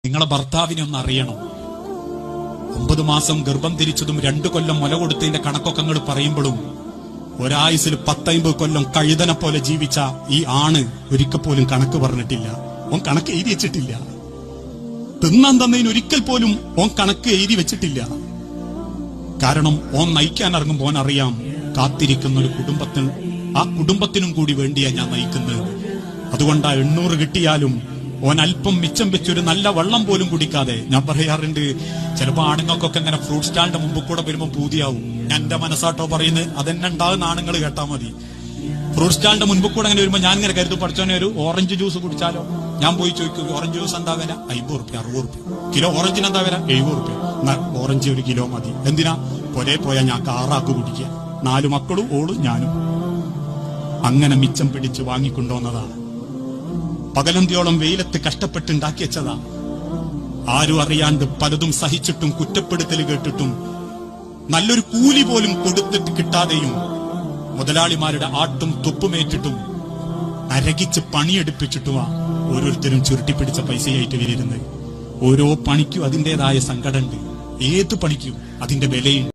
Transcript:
നിങ്ങളെ ഭർത്താവിനെ ഒന്ന് അറിയണം. 9 മാസം ഗർഭം ധരിച്ചതും 2 കൊല്ലം മുല കൊടുത്തതിന്റെ കണക്കൊക്കെ നിങ്ങൾ പറയുമ്പോഴും ഒരായുസിൽ 10-50 കൊല്ലം കഴുതനെ പോലെ ജീവിച്ച ഈ ആണ് ഒരിക്കൽ പോലും കണക്ക് പറഞ്ഞിട്ടില്ല. ഓൻ കണക്ക് എഴുതി വെച്ചിട്ടില്ല. തിന്നാൻ തന്നതിന് ഒരിക്കൽ പോലും ഓൻ കണക്ക് എഴുതി വെച്ചിട്ടില്ല. കാരണം ഓൻ നയിക്കാൻ ഇറങ്ങുമ്പോൾ ഓൻ അറിയാം, കാത്തിരിക്കുന്ന ഒരു കുടുംബത്തിന്, ആ കുടുംബത്തിനും കൂടി വേണ്ടിയാ ഞാൻ നയിക്കുന്നത്. അതുകൊണ്ടാ 800 കിട്ടിയാലും ഓൻ അല്പം മിച്ചം വെച്ചൊരു നല്ല വെള്ളം പോലും കുടിക്കാതെ. ഞാൻ പറയാറുണ്ട്, ചിലപ്പോ ആണുങ്ങൾക്കൊക്കെ ഇങ്ങനെ ഫ്രൂട്ട് സ്റ്റാളിന്റെ മുമ്പ് കൂടെ വരുമ്പോൾ പൂതിയാവും. ഞാൻ എന്റെ മനസ്സാട്ടോ പറയുന്നത്, അതെന്നെ ഉണ്ടാകുന്ന ആണുങ്ങൾ കേട്ടാ മതി. ഫ്രൂട്ട് സ്റ്റാളിന്റെ മുൻപ് കൂടെ അങ്ങനെ വരുമ്പോ ഞാൻ ഇങ്ങനെ കരുതും, പഠിച്ചോനെ ഒരു ഓറഞ്ച് ജ്യൂസ് കുടിച്ചാലോ. ഞാൻ പോയി ചോദിക്കും, ഓറഞ്ച് ജ്യൂസ് എന്താ വില? 50 റുപ്യ, 60 റുപ്യ. കിലോ ഓറഞ്ചിന് എന്താ വില? 70 റുപ്യ. ഓറഞ്ച് 1 കിലോ മതി. എന്തിനാ? പൊരേ പോയാ ഞാൻ 6 ആക്ക് കുടിക്കുക. 4 മക്കളും ഓളും ഞാനും. അങ്ങനെ മിച്ചം പിടിച്ച് വാങ്ങിക്കൊണ്ടുവന്നതാണ്. പകലന്തിയോളം വെയിലത്ത് കഷ്ടപ്പെട്ടുണ്ടാക്കി വെച്ചതാ. ആരും അറിയാണ്ട് പലതും സഹിച്ചിട്ടും കുറ്റപ്പെടുത്തൽ കേട്ടിട്ടും നല്ലൊരു കൂലി പോലും കൊടുത്തിട്ട് കിട്ടാതെയും മുതലാളിമാരുടെ ആട്ടും തുപ്പുമേറ്റിട്ടും നരകിച്ച് പണിയെടുപ്പിച്ചിട്ടുമാ ഓരോരുത്തരും ചുരുട്ടിപ്പിടിച്ച പൈസയായിട്ട് വരുന്നത്. ഓരോ പണിക്കും അതിൻ്റെതായ സങ്കടമുണ്ട്. ഏത് പണിക്കും അതിന്റെ വിലയുണ്ട്.